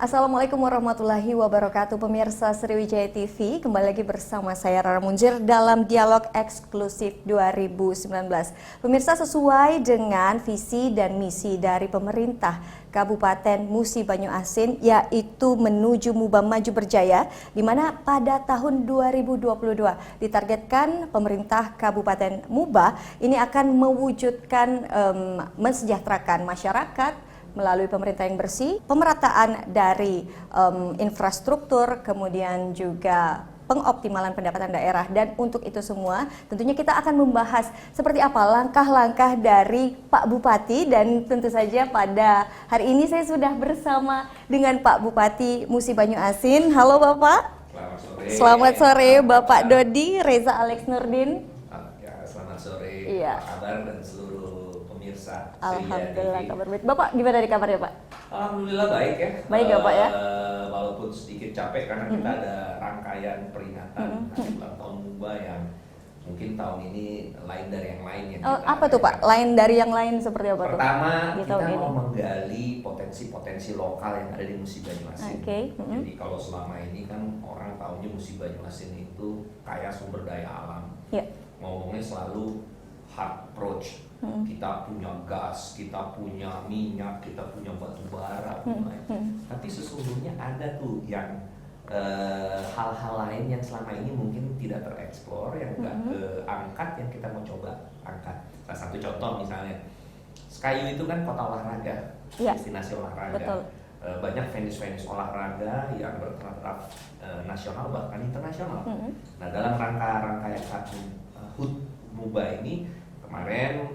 Assalamualaikum warahmatullahi wabarakatuh. Pemirsa Sriwijaya TV, kembali lagi bersama saya Rara Munzir dalam Dialog Eksklusif 2019. Pemirsa, sesuai dengan visi dan misi dari pemerintah Kabupaten Musi Banyuasin, yaitu menuju Muba Maju Berjaya, di mana pada tahun 2022 ditargetkan pemerintah Kabupaten Muba ini akan mewujudkan mensejahterakan masyarakat melalui pemerintah yang bersih, pemerataan dari infrastruktur, kemudian juga pengoptimalan pendapatan daerah. Dan untuk itu semua tentunya kita akan membahas seperti apa langkah-langkah dari Pak Bupati, dan tentu saja pada hari ini saya sudah bersama dengan Pak Bupati Musi Banyuasin. Halo Bapak. Selamat sore. Selamat sore Bapak Dodi Reza Alex Nurdin. Ya, selamat sore. Iya. Apa kabar dan seluruh pemirsa? Alhamdulillah kabar baik. Bapak gimana di kabarnya Pak? Alhamdulillah baik ya. Baik ya Pak ya. Walaupun sedikit capek karena kita ada rangkaian peringatan hari ulang tahun Muba yang mungkin tahun ini lain dari yang lain ya. Apa tuh Pak? Lain dari yang lain seperti apa tuh? Pertama, Di kita tahun mau ini. menggali potensi-potensi lokal yang ada di Musi Banyuasin. Oke. Jadi kalau selama ini kan orang tahunya Musi Banyuasin itu kaya sumber daya alam. Ya. Ngomongnya selalu hard approach. Kita punya gas, kita punya minyak, kita punya batu bara, tapi sesungguhnya ada tuh yang hal-hal lain yang selama ini mungkin tidak tereksplor, yang nggak keangkat, yang kita mau coba angkat. Salah satu contoh misalnya, Sekayu itu kan kota olahraga, Ya. destinasi olahraga. Betul. Banyak venue-venue olahraga yang bertaraf nasional bahkan internasional. Nah, dalam rangkaian HUT Muba ini,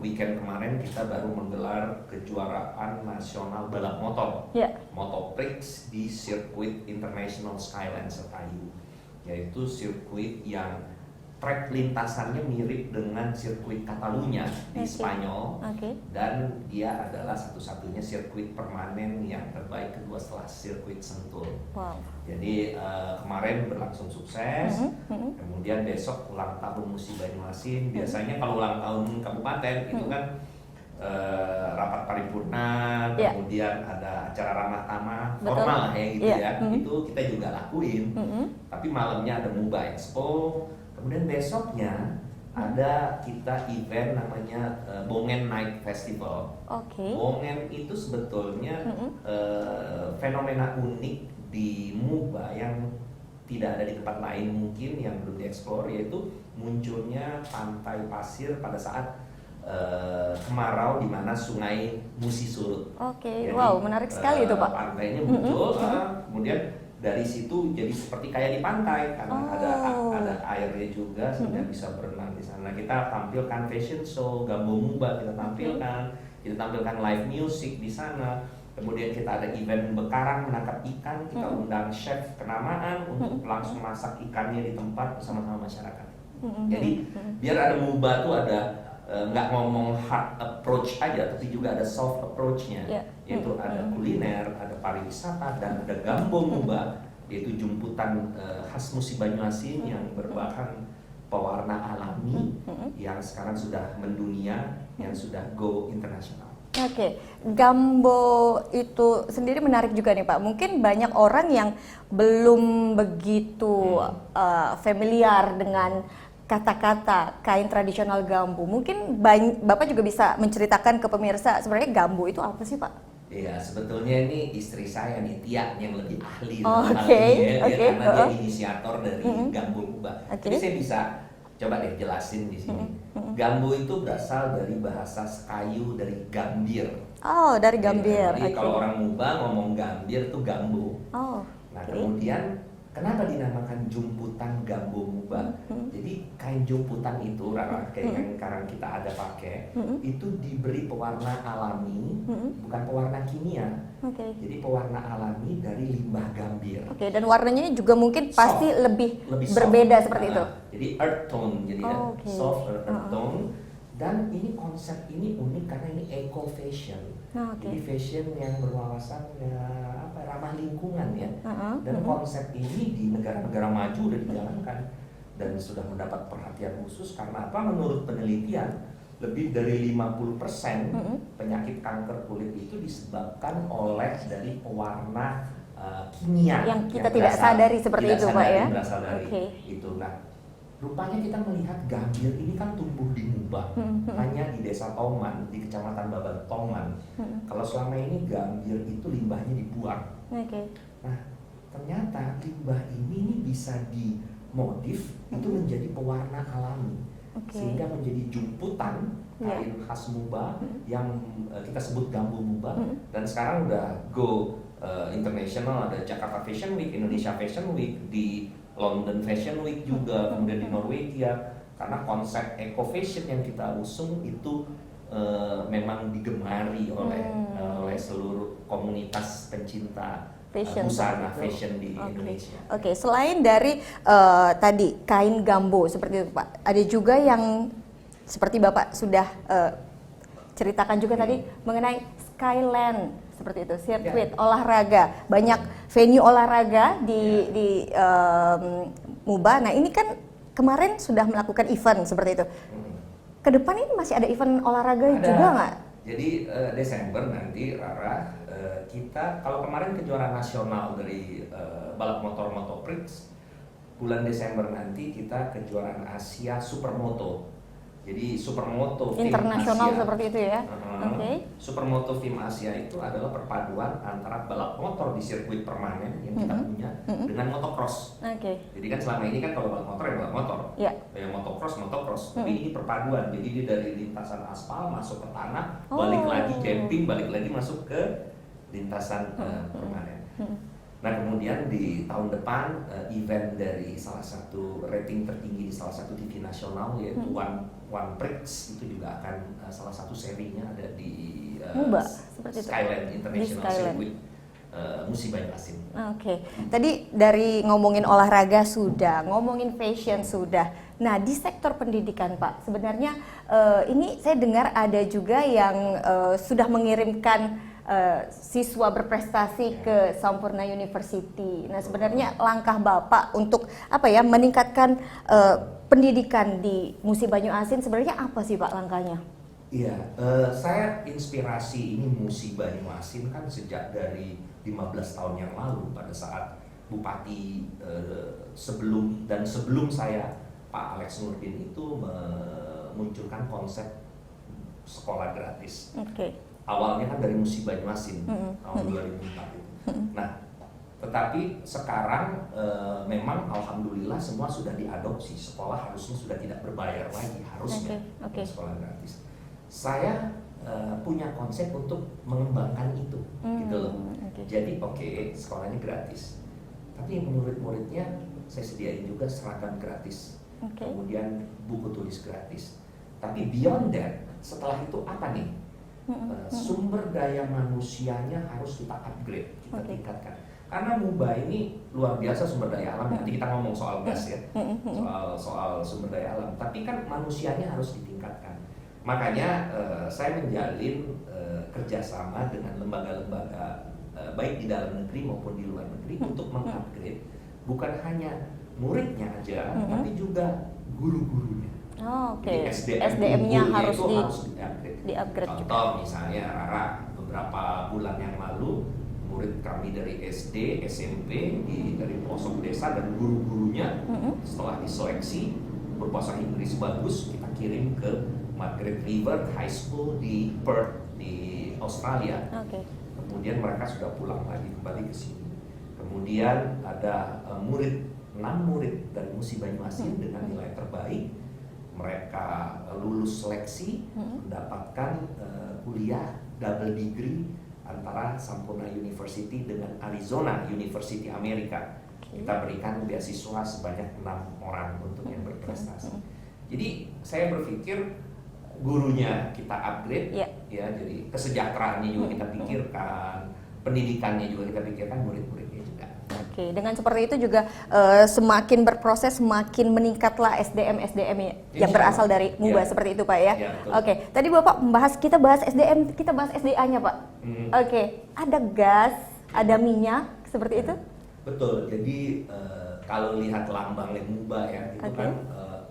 weekend kemarin kita baru menggelar kejuaraan nasional balap motor, Ya. Motoprix di sirkuit International Skyline Sekayu, yaitu sirkuit yang trek lintasannya mirip dengan sirkuit Catalunya di Oke. Spanyol, Oke. dan dia adalah satu-satunya sirkuit permanen yang terbaik kedua setelah sirkuit Sentul. Wow. Jadi kemarin berlangsung sukses. Kemudian besok ulang tahun Musi Banyuasin. Biasanya kalau ulang tahun kabupaten itu kan rapat paripurna, Ya. kemudian ada acara ramah tamah, Betul. formal lah ya gitu Ya. ya. Itu kita juga lakuin. Tapi malamnya ada Muba Expo. Kemudian besoknya ada kita event namanya Bongen Night Festival. Oke. Bongen itu sebetulnya fenomena unik di Muba yang tidak ada di tempat lain mungkin, yang belum dieksplor, yaitu munculnya pantai pasir pada saat kemarau di mana sungai Musi surut. Oke. Jadi, Wow, menarik sekali itu Pak. Pantainya muncul, kemudian dari situ jadi seperti kayak di pantai karena ada airnya juga sehingga bisa berenang di sana. Kita tampilkan fashion show, Gambo Muba kita tampilkan live music di sana. Kemudian kita ada event bekarang menangkap ikan, kita undang chef kenamaan untuk langsung masak ikannya di tempat bersama-sama masyarakat. Jadi biar ada Muba tuh ada nggak ngomong hard approach aja, tapi juga ada soft approach-nya, yaitu ada kuliner, ada pariwisata, dan ada Gambo Muba, yaitu jemputan khas Musi Banyuasin yang berbahan pewarna alami yang sekarang sudah mendunia, yang sudah go internasional. Oke, Gambo itu sendiri menarik juga nih Pak. Mungkin banyak orang yang belum begitu familiar dengan kata-kata kain tradisional Gambo. Mungkin Bapak juga bisa menceritakan ke pemirsa sebenarnya Gambo itu apa sih Pak? Iya, sebetulnya ini istri saya nih, Tia, yang lebih ahli Oh, dalam hal oke, ini ya, oke, karena dia inisiator dari Gambo Muba. Oke. Jadi saya bisa coba deh jelasin di sini. Gambo itu berasal dari bahasa Sekayu, dari Gambir. Oh, dari Gambir. Jadi Oke. kalau orang Muba ngomong Gambir itu Gambo. Oh, Nah, oke. kemudian kenapa dinamakan jumputan Gambo Muba? Jadi kain jumputan itu, kayak yang sekarang kita ada pakai, itu diberi pewarna alami, bukan pewarna kimia. Oke. Jadi pewarna alami dari limbah gambir. Oke, dan warnanya juga mungkin pasti lebih soft. berbeda seperti itu. Jadi earth tone, jadi ya, Oke. soft earth tone. Dan ini konsep ini unik karena ini eco fashion. Oh, oke. Jadi fashion yang berwawasan ramah lingkungan ya. Dan konsep ini di negara-negara maju udah dijalankan dan sudah mendapat perhatian khusus karena apa? Menurut penelitian lebih dari 50% penyakit kanker kulit itu disebabkan oleh dari pewarna kimia yang kita tidak sadari seperti itu, Pak, ya. Berasal dari itu. Nah, rupanya kita melihat gambir ini kan tumbuh di Muba, hanya di desa Toman, di kecamatan Babat Toman. Kalau selama ini gambir itu limbahnya dibuang. Nah, ternyata limbah ini bisa dimodif itu menjadi pewarna alami, sehingga menjadi jumputan kain khas Muba yang kita sebut gambo Muba. Dan sekarang udah go international, ada Jakarta Fashion Week, Indonesia Fashion Week, di London Fashion Week juga, kemudian di Norwegia, karena konsep eco fashion yang kita usung itu memang digemari oleh seluruh komunitas pencinta busana fashion di Indonesia. Selain dari tadi kain gambo seperti itu, Pak, ada juga yang seperti Bapak sudah ceritakan juga tadi mengenai Skyland seperti itu, sirkuit olahraga, banyak venue olahraga di Muba. Nah, ini kan kemarin sudah melakukan event seperti itu. Kedepan ini masih ada event olahraga juga nggak? Jadi Desember nanti, Rara, kita kalau kemarin kejuaraan nasional dari balap motor Motoprix, bulan Desember nanti kita kejuaraan Asia Supermoto. Jadi Supermoto internasional Asia, seperti itu ya. Supermoto Film Asia itu adalah perpaduan antara balap motor di sirkuit permanen yang kita punya dengan motocross. Jadi kan selama ini kan kalau balap motor ya balap motor, yang motocross. Tapi ini perpaduan. Jadi dia dari lintasan aspal masuk ke tanah, balik lagi camping, balik lagi masuk ke lintasan permanen. Nah, kemudian di tahun depan event dari salah satu rating tertinggi di salah satu TV nasional yaitu One Prix itu juga akan salah satu serinya ada di Muba, seperti Skyland itu. International Circuit Musi Banyuasin. Tadi dari ngomongin olahraga sudah, ngomongin fashion sudah. Nah, di sektor pendidikan, Pak, sebenarnya ini saya dengar ada juga yang sudah mengirimkan siswa berprestasi ke Sampurna University. Nah, sebenarnya langkah Bapak untuk meningkatkan pendidikan di Musi Banyuasin sebenarnya apa sih, Pak, langkahnya? Iya, saya inspirasi ini Musi Banyuasin kan sejak dari 15 tahun yang lalu pada saat Bupati sebelum saya, Pak Alex Nurdin itu memunculkan konsep sekolah gratis. Awalnya kan dari Musi Banyuasin tahun 2004 itu. Nah, tetapi sekarang memang alhamdulillah semua sudah diadopsi, sekolah harusnya sudah tidak berbayar lagi, harusnya sekolah gratis. Saya punya konsep untuk mengembangkan itu, gitu loh. Jadi sekolahnya gratis, tapi murid-muridnya saya sediain juga seragam gratis, kemudian buku tulis gratis. Tapi beyond that, setelah itu apa nih? Sumber daya manusianya harus kita upgrade, kita tingkatkan. Karena Muba ini luar biasa sumber daya alam. Nanti kita ngomong soal gas ya, soal sumber daya alam. Tapi kan manusianya harus ditingkatkan. Makanya saya menjalin kerjasama dengan lembaga-lembaga baik di dalam negeri maupun di luar negeri untuk mengupgrade bukan hanya muridnya aja, tapi juga guru-gurunya. SDM-nya harus di-upgrade. Contoh misalnya Rara, beberapa bulan yang lalu murid kami dari SD, SMP dari pelosok desa dan guru-gurunya setelah diseleksi berbahasa Inggris bagus, kita kirim ke Margaret River High School di Perth di Australia. Kemudian mereka sudah pulang lagi kembali ke sini. Kemudian ada 6 murid dari Musi Banyuasin dengan nilai terbaik. Mereka lulus seleksi, mendapatkan kuliah double degree antara Sampurna University dengan Arizona University Amerika. Kita berikan beasiswa sebanyak 6 orang untuk yang berprestasi. Jadi saya berpikir gurunya kita upgrade, ya, jadi kesejahteraannya juga kita pikirkan, pendidikannya juga kita pikirkan, murid-muridnya juga. Dengan seperti itu juga semakin berproses, semakin meningkatlah SDM yang berasal dari Muba seperti itu, Pak, ya. Tadi Bapak kita bahas SDM, kita bahas SDA-nya, Pak. Ada gas, ada minyak seperti itu? Betul. Jadi kalau lihat lambang Muba ya, itu kan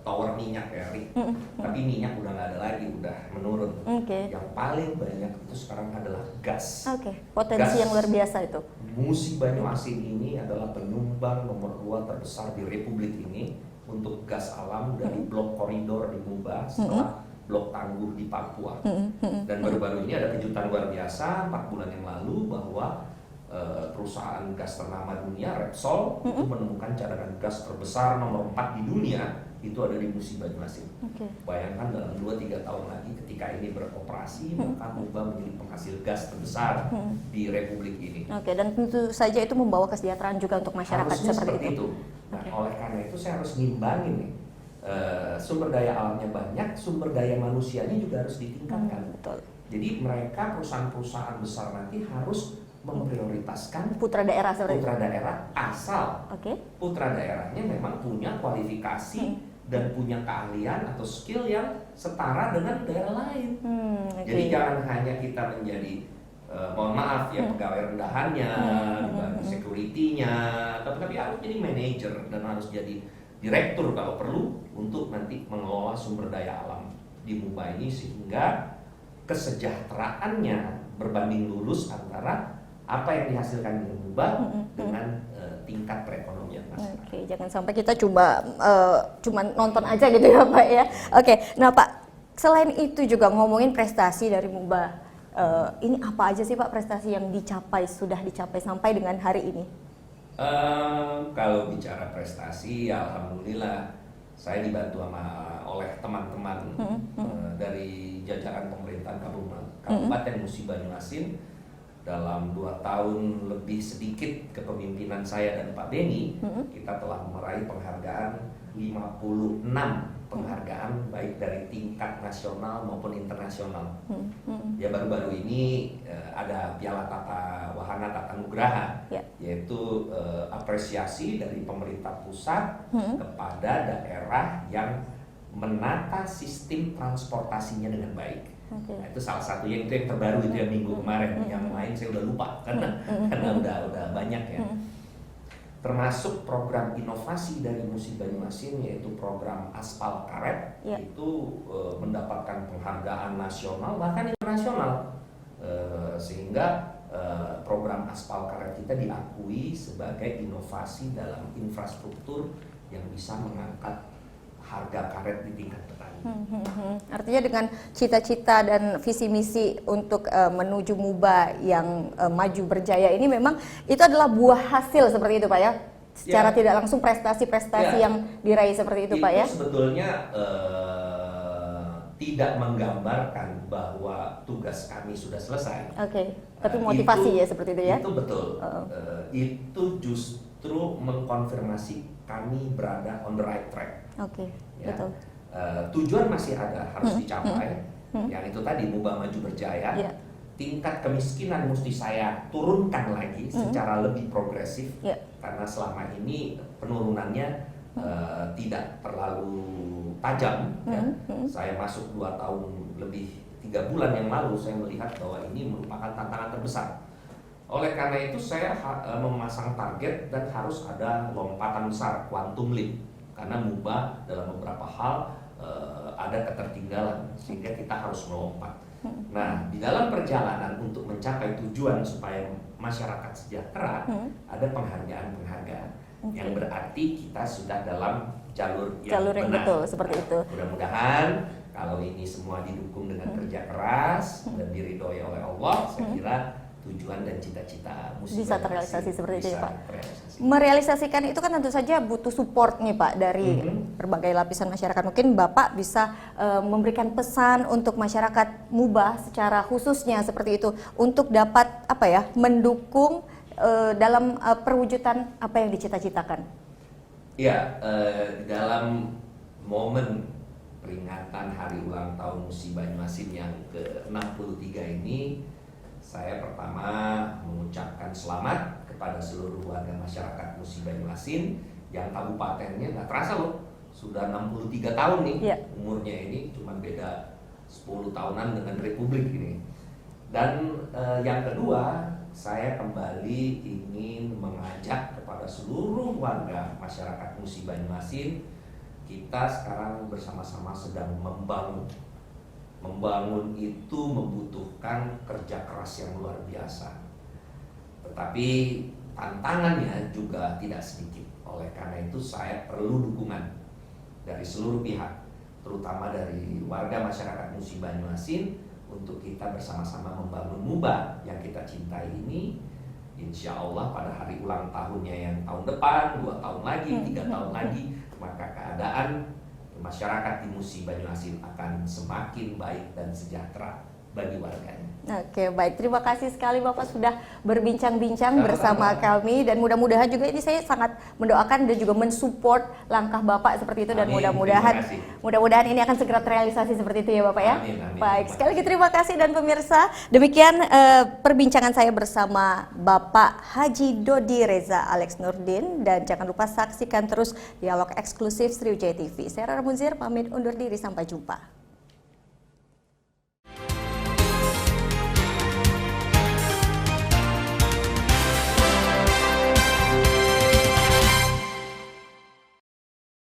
tower minyak ya, Ri. Tapi minyak udah nggak ada lagi, udah menurun. Yang paling banyak itu sekarang adalah gas. Potensi Gas. yang luar biasa itu. Musi Banyuasin ini adalah penyumbang nomor 2 terbesar di Republik ini untuk gas alam dari blok koridor di Muba setelah blok Tangguh di Papua. Dan baru-baru ini ada kejutan luar biasa 4 bulan yang lalu bahwa perusahaan gas ternama dunia Repsol itu menemukan cadangan gas terbesar nomor 4 di dunia itu ada di Musi Banyuasin. Bayangkan dalam 2-3 tahun lagi ketika ini beroperasi maka Muba menjadi penghasil gas terbesar di Republik ini. Dan tentu saja itu membawa kesejahteraan juga untuk masyarakat. Harusnya seperti itu. Nah, oleh karena itu saya harus ngimbangin nih. Sumber daya alamnya banyak, sumber daya manusianya juga harus ditingkatkan. Betul. Jadi mereka perusahaan-perusahaan besar nanti harus memprioritaskan putra daerah seperti putra daerah asal putra daerahnya memang punya kualifikasi dan punya keahlian atau skill yang setara dengan daerah lain. Jadi jangan hanya kita menjadi mohon maaf ya pegawai rendahannya, dibantu security-nya, tapi harus jadi manajer dan harus jadi direktur kalau perlu untuk nanti mengelola sumber daya alam di Muba ini sehingga kesejahteraannya berbanding lurus antara apa yang dihasilkan di Muba dengan tingkat perekonomian masyarakat. Jangan sampai kita cuma nonton aja gitu ya Pak ya. Nah Pak, selain itu juga ngomongin prestasi dari Muba, ini apa aja sih Pak prestasi yang sudah dicapai sampai dengan hari ini? Kalau bicara prestasi, ya alhamdulillah saya dibantu oleh teman-teman dari jajaran pemerintahan Kabupaten Musi Banyuasin dalam 2 tahun lebih sedikit kepemimpinan saya dan Pak Beni, kita telah meraih penghargaan 56 penghargaan baik dari tingkat nasional maupun internasional. Ya baru-baru ini ada Piala Tata Wahana Tata Nugraha, yaitu apresiasi dari pemerintah pusat kepada daerah yang menata sistem transportasinya dengan baik. Nah, itu salah satunya, itu yang terbaru, itu yang minggu kemarin. Yang lain saya udah lupa karena udah banyak ya. Termasuk program inovasi dari Musi Banyuasin yaitu program aspal karet, itu mendapatkan penghargaan nasional bahkan internasional, sehingga program aspal karet kita diakui sebagai inovasi dalam infrastruktur yang bisa mengangkat harga karet di tingkat petani. Artinya dengan cita-cita dan visi misi untuk menuju Muba yang maju berjaya ini memang itu adalah buah hasil seperti itu Pak ya? Secara tidak langsung prestasi-prestasi yang diraih seperti itu Pak ya? Itu sebetulnya tidak menggambarkan bahwa tugas kami sudah selesai. Tapi motivasi ya seperti itu ya? Itu betul. Itu justru mengkonfirmasi kami berada on the right track. Betul. Tujuan masih ada, harus dicapai. Yang itu tadi Muba maju berjaya. Tingkat kemiskinan mesti saya turunkan lagi secara lebih progresif, karena selama ini penurunannya tidak terlalu tajam. Saya masuk 2 tahun lebih 3 bulan yang lalu, saya melihat bahwa ini merupakan tantangan terbesar. Oleh karena itu saya memasang target dan harus ada lompatan besar, quantum leap, karena Muba dalam beberapa hal ada ketertinggalan sehingga kita harus melompat. Nah, di dalam perjalanan untuk mencapai tujuan supaya masyarakat sejahtera, ada penghargaan-penghargaan yang berarti kita sudah dalam jalur yang benar. Betul, seperti itu. Mudah-mudahan kalau ini semua didukung dengan kerja keras dan diridhoi oleh Allah, saya kira tujuan dan cita-cita bisa terrealisasi seperti itu ya Pak. Terrealisasi. Merealisasikan itu kan tentu saja butuh support nih Pak dari berbagai lapisan masyarakat. Mungkin Bapak bisa memberikan pesan untuk masyarakat Muba secara khususnya seperti itu untuk dapat mendukung dalam perwujudan apa yang dicita-citakan. Ya, dalam momen peringatan hari ulang tahun Musi Banyuasin yang ke-63 ini, saya pertama mengucapkan selamat kepada seluruh warga masyarakat Musi Banyuasin yang kabupatennya nggak terasa loh, sudah 63 tahun nih umurnya ini, cuma beda 10 tahunan dengan Republik ini. Dan yang kedua, saya kembali ingin mengajak kepada seluruh warga masyarakat Musi Banyuasin, kita sekarang bersama-sama sedang membangun. Membangun itu membutuhkan kerja keras yang luar biasa. Tetapi tantangannya juga tidak sedikit. Oleh karena itu saya perlu dukungan dari seluruh pihak, terutama dari warga masyarakat Musi Banyuasin, untuk kita bersama-sama membangun Muba yang kita cintai ini. Insya Allah pada hari ulang tahunnya yang tahun depan, 2 tahun lagi, 3 tahun lagi, maka keadaan masyarakat di Musi Banyuasin akan semakin baik dan sejahtera bagi warganya. Oke, baik. Terima kasih sekali Bapak sudah berbincang-bincang bersama kami, dan mudah-mudahan juga ini saya sangat mendoakan dan juga mensupport langkah Bapak seperti itu. Dan mudah-mudahan ini akan segera terrealisasi seperti itu ya Bapak ya. Amin, amin. Baik, sekali lagi terima kasih. Dan pemirsa, demikian perbincangan saya bersama Bapak Haji Dodi Reza Alex Nurdin, dan jangan lupa saksikan terus dialog eksklusif Sriwijaya TV. Saya Rara Munzir pamit undur diri, sampai jumpa.